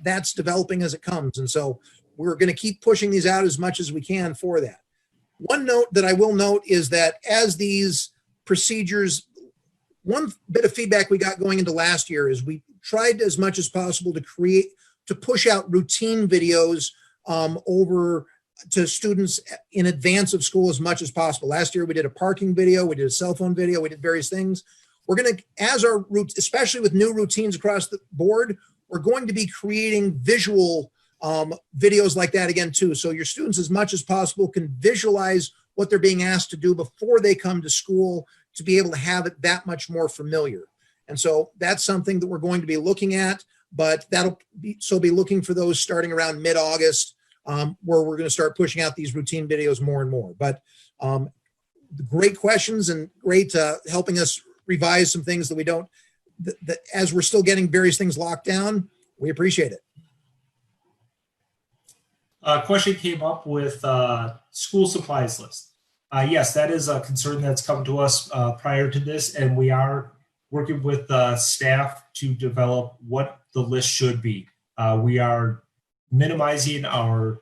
That's developing as it comes. And so we're going to keep pushing these out as much as we can for that. One note that I will note is that as these procedures, one bit of feedback we got going into last year is we tried as much as possible to push out routine videos over to students in advance of school as much as possible. Last year, we did a parking video, we did a cell phone video, we did various things. We're going to, especially with new routines across the board, we're going to be creating visual videos like that again too. So your students, as much as possible, can visualize what they're being asked to do before they come to school, to be able to have it that much more familiar. And so that's something that we're going to be looking at, but be looking for those starting around mid-August, where we're going to start pushing out these routine videos more and more. But great questions and great helping us revise some things that we don't, that as we're still getting various things locked down. We appreciate it. A question came up with school supplies list. Yes, that is a concern that's come to us prior to this, and we are working with staff to develop what the list should be. We are minimizing our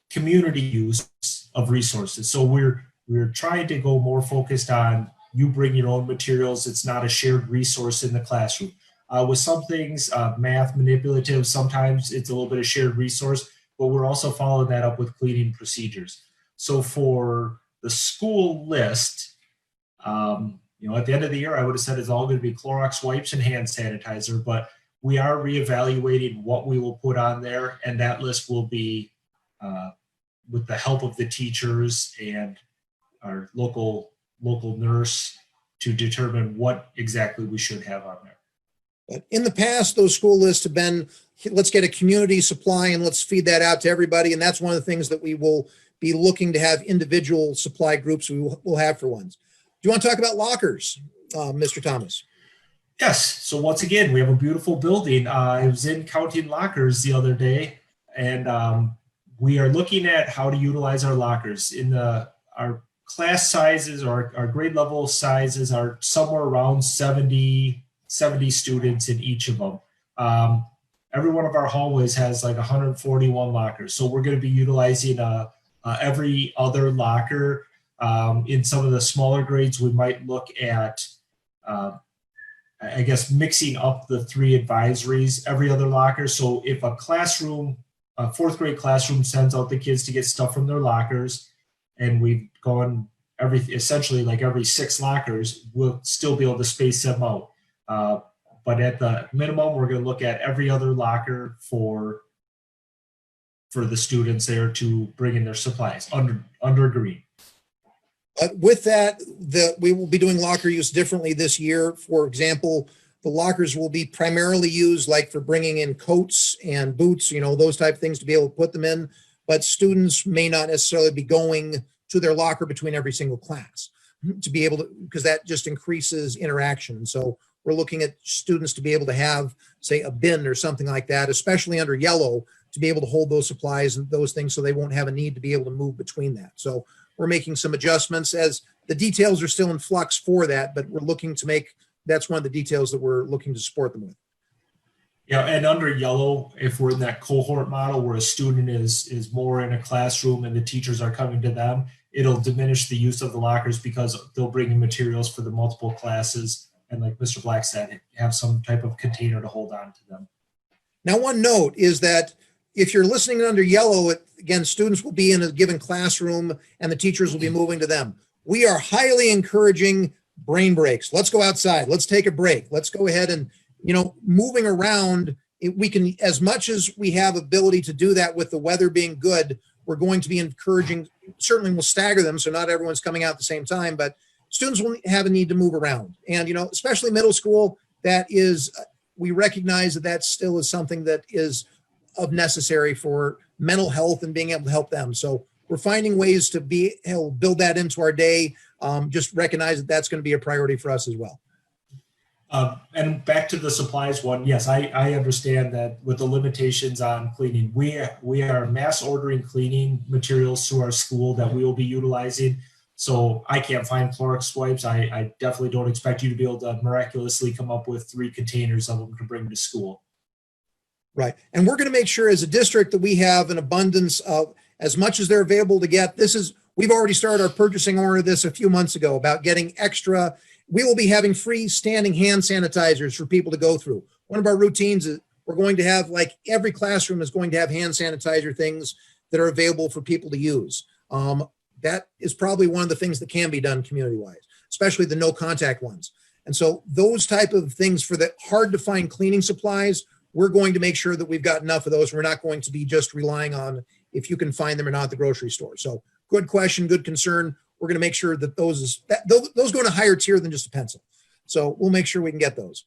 community use of resources. So we're trying to go more focused on you bring your own materials. It's not a shared resource in the classroom. With some things, math, manipulative, sometimes it's a little bit of shared resource, but we're also following that up with cleaning procedures. So for the school list, at the end of the year, I would have said it's all going to be Clorox wipes and hand sanitizer, but we are reevaluating what we will put on there, and that list will be with the help of the teachers and our local nurse to determine what exactly we should have on there. But in the past, those school lists have been, let's get a community supply and let's feed that out to everybody. And that's one of the things that we will be looking to have individual supply groups we will have for ones. Do you want to talk about lockers, Mr. Thomas? Yes. So once again, we have a beautiful building. I was in counting lockers the other day, and we are looking at how to utilize our lockers. Our class sizes or our grade level sizes are somewhere around 70 students in each of them. Every one of our hallways has like 141 lockers. So we're going to be utilizing every other locker. In some of the smaller grades, we might look at, I guess, mixing up the 3 advisories, every other locker. So if a classroom, a 4th grade classroom sends out the kids to get stuff from their lockers, and we've gone essentially like every 6 lockers, we'll still be able to space them out. But at the minimum, we're going to look at every other locker for the students there to bring in their supplies under green. With that, we will be doing locker use differently this year. For example, the lockers will be primarily used like for bringing in coats and boots, those type of things to be able to put them in. But students may not necessarily be going to their locker between every single class to be able to, because that just increases interaction. So we're looking at students to be able to have, say, a bin or something like that, especially under yellow, to be able to hold those supplies and those things so they won't have a need to be able to move between that. So we're making some adjustments as the details are still in flux for that, but we're looking to make, that's one of the details that we're looking to support them with. Yeah, and under yellow, if we're in that cohort model where a student is more in a classroom and the teachers are coming to them, it'll diminish the use of the lockers because they'll bring in materials for the multiple classes. And like Mr. Black said, have some type of container to hold on to them. Now, one note is that if you're listening under yellow, again, students will be in a given classroom and the teachers will be moving to them. We are highly encouraging brain breaks. Let's go outside. Let's take a break. Let's go ahead and, moving around. We can, as much as we have ability to do that with the weather being good, we're going to be encouraging, certainly we'll stagger them so not everyone's coming out at the same time, but students will have a need to move around. And, especially middle school, we recognize that still is something that is of necessary for mental health and being able to help them. So we're finding ways to be able to build that into our day. Just recognize that that's going to be a priority for us as well. And back to the supplies one, yes, I understand that with the limitations on cleaning, we are mass ordering cleaning materials to our school that we will be utilizing. So I can't find Clorox wipes. I definitely don't expect you to be able to miraculously come up with 3 containers of them to bring to school. Right. And we're going to make sure as a district that we have an abundance of as much as they're available to get. We've already started our purchasing order of this a few months ago about getting extra. We will be having free standing hand sanitizers for people to go through. One of our routines is we're going to have, like, every classroom is going to have hand sanitizer things that are available for people to use. That is probably one of the things that can be done community-wise, especially the no contact ones. And so those type of things for the hard to find cleaning supplies, we're going to make sure that we've got enough of those. We're not going to be just relying on if you can find them or not at the grocery store. So good question, good concern. We're going to make sure that those go in a higher tier than just a pencil. So we'll make sure we can get those.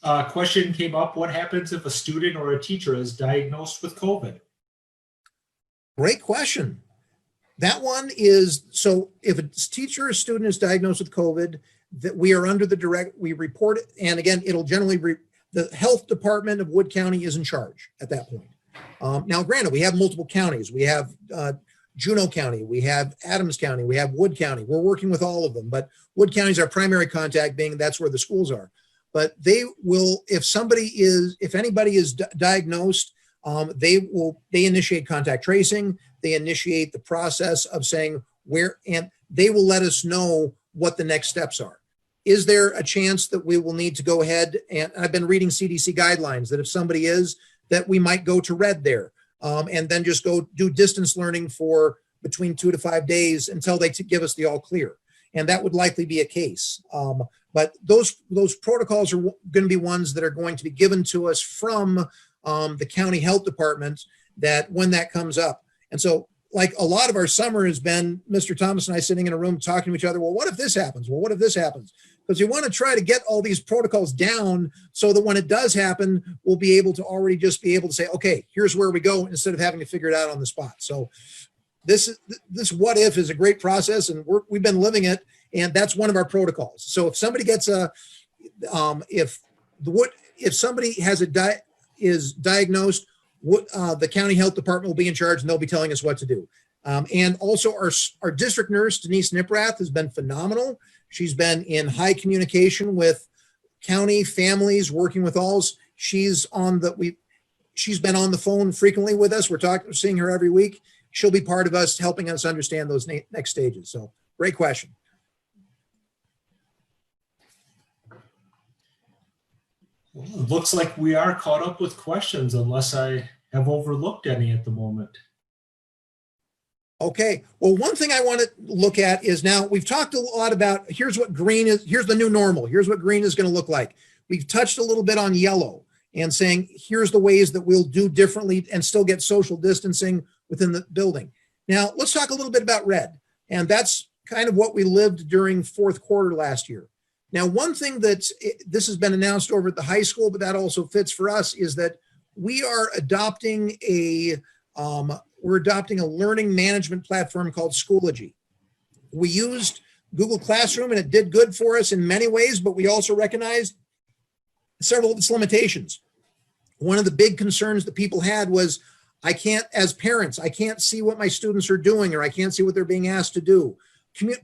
Question came up. What happens if a student or a teacher is diagnosed with COVID? Great question. That one is, so if a teacher or student is diagnosed with COVID, that we are under we report it. And again, it'll generally the health department of Wood County is in charge at that point. Now, granted, we have multiple counties. We have Juneau County, we have Adams County, we have Wood County. We're working with all of them, but Wood County is our primary contact, being that's where the schools are. But they will, if anybody is diagnosed, they initiate contact tracing. They initiate the process of saying where, and they will let us know what the next steps are. Is there a chance that we will need to go ahead, and I've been reading CDC guidelines that if somebody is, that we might go to red there, and then just go do distance learning for between 2 to 5 days until they give us the all clear. And that would likely be a case. But those protocols are going to be ones that are going to be given to us from the county health department, that when that comes up. And so, like, a lot of our summer has been Mr. Thomas and I sitting in a room talking to each other. Well, what if this happens? Well, what if this happens? Because we want to try to get all these protocols down so that when it does happen, we'll be able to already just be able to say, okay, here's where we go, instead of having to figure it out on the spot. So this what if is a great process, and we've been living it, and that's one of our protocols. So if somebody gets if somebody has is diagnosed, The county health department will be in charge and they'll be telling us what to do. And also our district nurse, Denise Niprath, has been phenomenal. She's been in high communication with county families, working with all. She's been on the phone frequently with us. We're seeing her every week. She'll be part of us, helping us understand those next stages. So great question. Well, it looks like we are caught up with questions unless I have overlooked any at the moment. Okay. Well, one thing I want to look at is, now we've talked a lot about, here's what green is, here's the new normal. Here's what green is going to look like. We've touched a little bit on yellow and saying, here's the ways that we'll do differently and still get social distancing within the building. Now let's talk a little bit about red. And that's kind of what we lived during fourth quarter last year. Now, one thing this has been announced over at the high school, but that also fits for us, is that we are adopting we're adopting a learning management platform called Schoology. We used Google Classroom and it did good for us in many ways, but we also recognized several of its limitations. One of the big concerns that people had was, as parents, I can't see what my students are doing, or I can't see what they're being asked to do.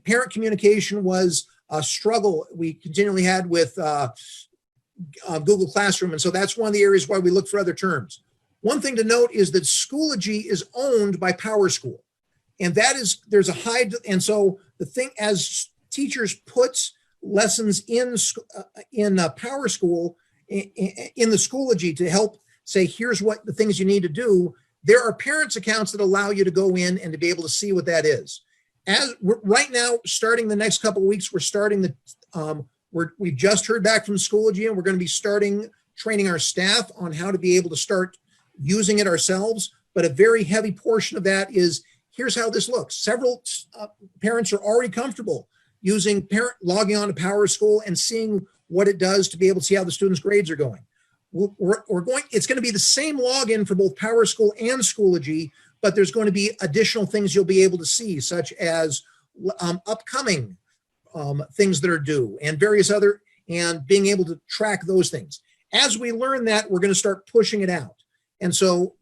Parent communication was a struggle we continually had with Google Classroom. And so that's one of the areas why we look for other terms. One thing to note is that Schoology is owned by PowerSchool. And there's a high, and so the thing, as teachers put lessons in PowerSchool, in the Schoology to help say, here's what the things you need to do, there are parents' accounts that allow you to go in and to be able to see what that is. As we're right now, starting the next couple of weeks, we're starting we've just heard back from Schoology, and we're going to be starting training our staff on how to be able to start using it ourselves. But a very heavy portion of that is, here's how this looks. Several parents are already comfortable logging on to PowerSchool and seeing what it does to be able to see how the students' grades are going. It's going to be the same login for both PowerSchool and Schoology, but there's going to be additional things you'll be able to see, such as upcoming things that are due and various other, and being able to track those things. As we learn that, we're going to start pushing it out. And so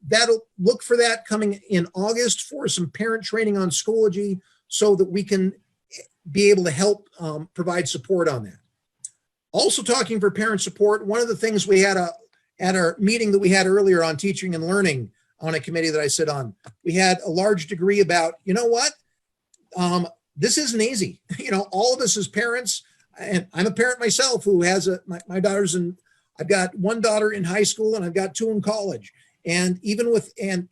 look for that coming in August for some parent training on Schoology, so that we can be able to help provide support on that. Also, talking for parent support, one of the things we had at our meeting that we had earlier on teaching and learning on a committee that I sit on, we had a large degree about, this isn't easy. All of us as parents, and I'm a parent myself who has my daughters, and I've got one daughter in high school and I've got two in college. And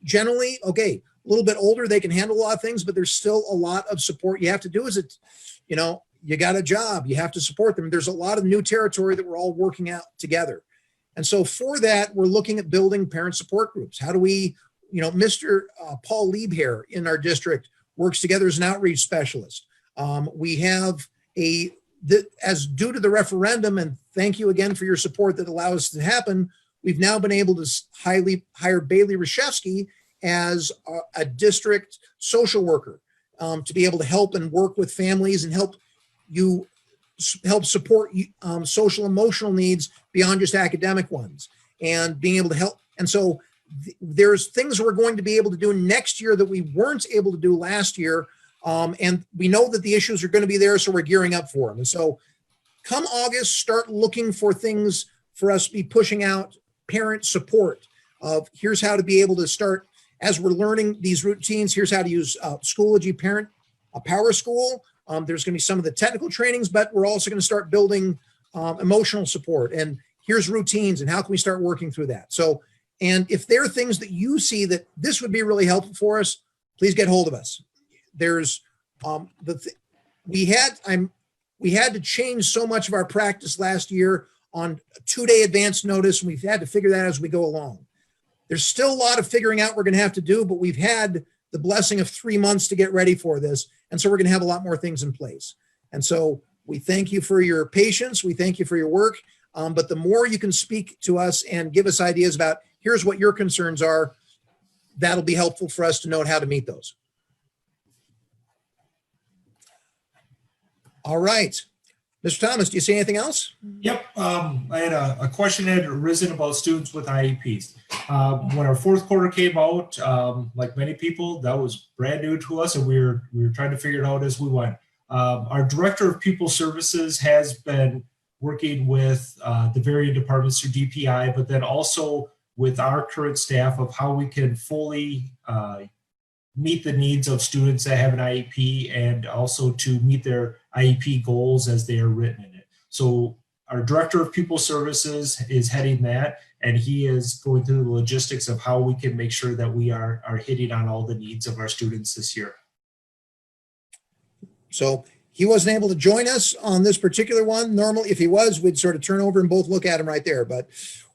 generally, okay, a little bit older, they can handle a lot of things, but there's still a lot of support you have to do. You got a job, you have to support them. There's a lot of new territory that we're all working out together. And so for that, we're looking at building parent support groups. How do we, Mr. Paul Liebherr in our district works together as an outreach specialist. We have as due to the referendum, and thank you again for your support that allows us to happen, we've now been able to hire Bailey Rashevsky as a district social worker to be able to help and work with families and help support social emotional needs beyond just academic ones, and being able to help. And so there's things we're going to be able to do next year that we weren't able to do last year. And we know that the issues are going to be there, so we're gearing up for them. And so come August, start looking for things for us to be pushing out parent support of, here's how to be able to start, as we're learning these routines, here's how to use Schoology Parent, PowerSchool. There's going to be some of the technical trainings, but we're also going to start building emotional support, and here's routines and how can we start working through that. So, and if there are things that you see that this would be really helpful for us, please get hold of us. There's we had to change so much of our practice last year on a 2-day advance notice, and we've had to figure that as we go along. There's still a lot of figuring out we're going to have to do, but we've had the blessing of 3 months to get ready for this. And so we're going to have a lot more things in place. And so we thank you for your patience. We thank you for your work. But the more you can speak to us and give us ideas about, here's what your concerns are, that'll be helpful for us to know how to meet those. All right. Mr. Thomas, do you see anything else? Yep. I had a question that had arisen about students with IEPs. When our fourth quarter came out, like many people, that was brand new to us, and we were trying to figure it out as we went. Our director of pupil services has been working with the various departments through DPI, but then also with our current staff of how we can fully meet the needs of students that have an IEP and also to meet their IEP goals as they are written in it. So our director of pupil services is heading that, and he is going through the logistics of how we can make sure that we are hitting on all the needs of our students this year. So he wasn't able to join us on this particular one. Normally, if he was, we'd sort of turn over and both look at him right there. But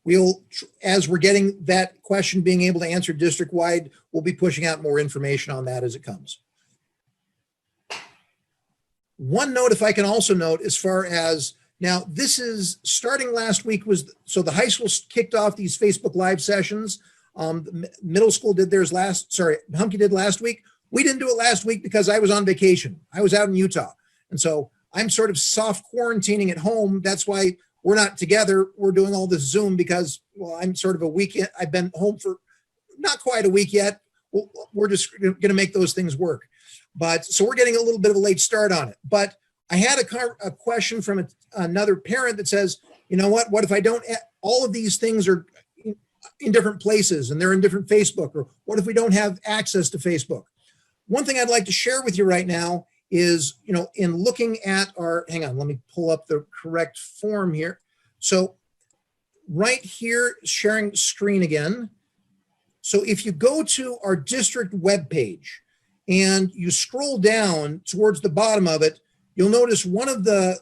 we'll, as we're getting that question being able to answer district-wide, we'll be pushing out more information on that as it comes. One note, if I can also note, as far as now, this is starting last week so the high school kicked off these Facebook Live sessions. The middle school did theirs Humke did last week. We didn't do it last week because I was on vacation. I was out in Utah. And so I'm sort of soft quarantining at home. That's why we're not together. We're doing all this Zoom because, well, I'm sort of a week. I've been home for not quite a week yet. We're just going to make those things work. But so we're getting a little bit of a late start on it. But I had a question from another parent that says, you know what if I don't, all of these things are in different places and they're in different Facebook, or what if we don't have access to Facebook? One thing I'd like to share with you right now is, in looking at hang on, let me pull up the correct form here. So right here, sharing screen again. So if you go to our district webpage and you scroll down towards the bottom of it, you'll notice one of the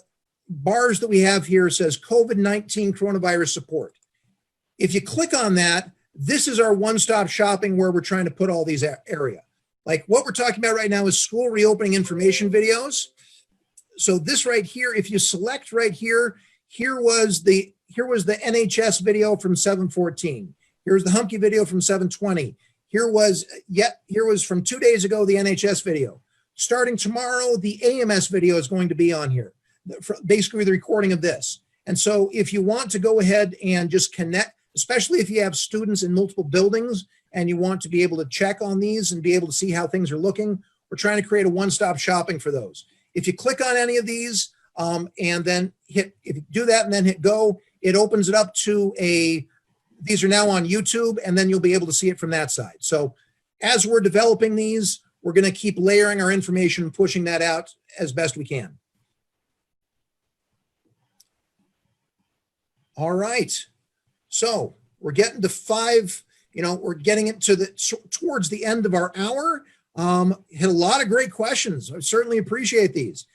bars that we have here says COVID-19 coronavirus support. If you click on that, this is our one-stop shopping where we're trying to put all these area. Like what we're talking about right now is school reopening information videos. So this right here, if you select right here, here was the NHS video from 7/14. Here's the Humke video from 7/20. Here was from 2 days ago, the NHS video. Starting tomorrow, the AMS video is going to be on here, basically the recording of this. And so if you want to go ahead and just connect, especially if you have students in multiple buildings and you want to be able to check on these and be able to see how things are looking, we're trying to create a one-stop shopping for those. If you click on any of these and then if you do that and then hit go, it opens it up to these are now on YouTube, and then you'll be able to see it from that side. So as we're developing these, we're going to keep layering our information and pushing that out as best we can. All right. So we're getting to 5, we're getting into towards the end of our hour. Hit a lot of great questions. I certainly appreciate these.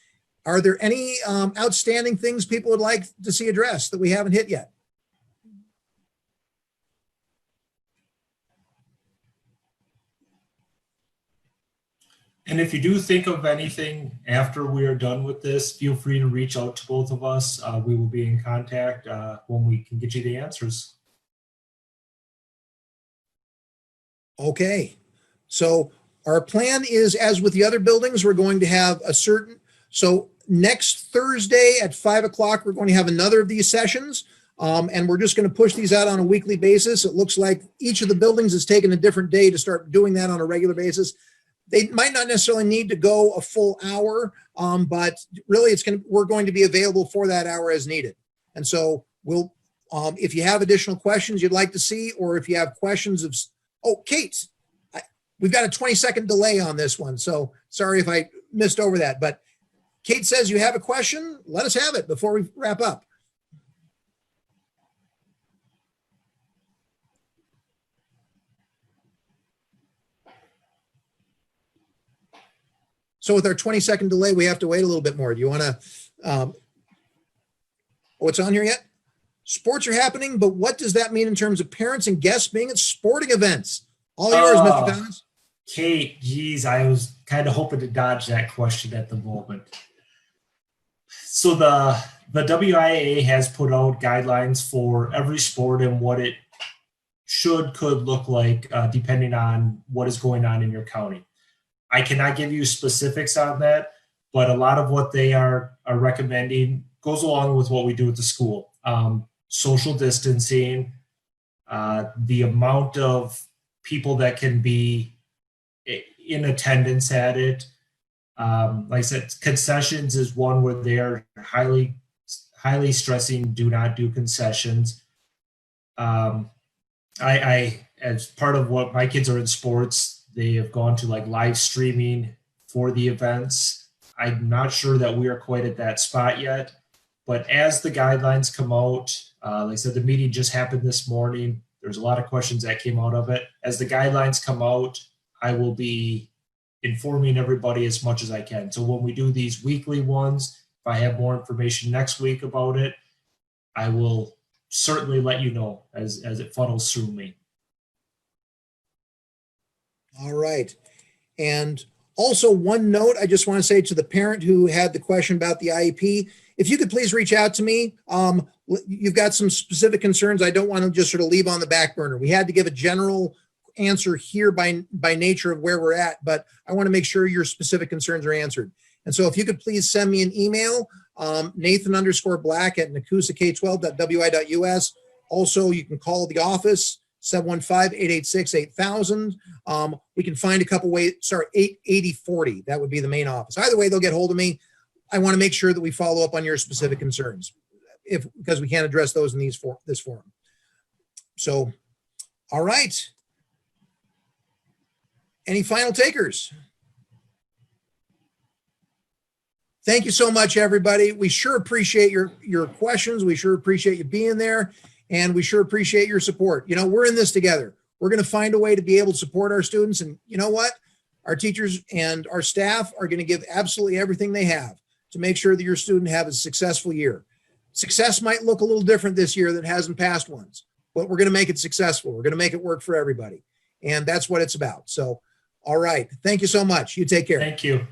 Are there any outstanding things people would like to see addressed that we haven't hit yet? And if you do think of anything after we are done with this, feel free to reach out to both of us. We will be in contact when we can get you the answers. Okay. So our plan is, as with the other buildings, we're going to have so next Thursday at 5 o'clock, we're going to have another of these sessions. And we're just going to push these out on a weekly basis. It looks like each of the buildings has taken a different day to start doing that on a regular basis. They might not necessarily need to go a full hour, but really we're going to be available for that hour as needed. And so we'll, if you have additional questions you'd like to see, or if you have questions Kate, we've got a 20-second delay on this one. So sorry if I missed over that, but Kate says you have a question. Let us have it before we wrap up. So with our 20-second delay, we have to wait a little bit more. Do you want to, it's on here yet? Sports are happening, but what does that mean in terms of parents and guests being at sporting events? All yours, Mr. Thomas. Kate, geez, I was kind of hoping to dodge that question at the moment. So the WIAA has put out guidelines for every sport and what it could look like depending on what is going on in your county. I cannot give you specifics on that, but a lot of what they are recommending goes along with what we do at the school. Social distancing, the amount of people that can be in attendance at it. Like I said, concessions is one where they are highly stressing, do not do concessions. I as part of what my kids are in sports, they have gone to like live streaming for the events. I'm not sure that we are quite at that spot yet, but as the guidelines come out, like I said, the meeting just happened this morning. There's a lot of questions that came out of it. As the guidelines come out, I will be informing everybody as much as I can. So when we do these weekly ones, if I have more information next week about it, I will certainly let you know as it funnels through me. All right. And also one note, I just want to say to the parent who had the question about the IEP, if you could please reach out to me. You've got some specific concerns I don't want to just sort of leave on the back burner. We had to give a general answer here by nature of where we're at, but I want to make sure your specific concerns are answered. And so if you could please send me an email, Nathan_Black@nacusaK12.wi.us. Also, you can call the office, 715-886-8000. We can find a couple ways, 880-40. That would be the main office. Either way, they'll get hold of me. I want to make sure that we follow up on your specific concerns because we can't address those in this forum. So, all right. Any final takers? Thank you so much, everybody. We sure appreciate your questions. We sure appreciate you being there, and we sure appreciate your support. You know, we're in this together. We're going to find a way to be able to support our students. And you know what? Our teachers and our staff are going to give absolutely everything they have to make sure that your student have a successful year. Success might look a little different this year than it has in past ones, but we're going to make it successful. We're going to make it work for everybody. And that's what it's about. So, all right. Thank you so much. You take care. Thank you.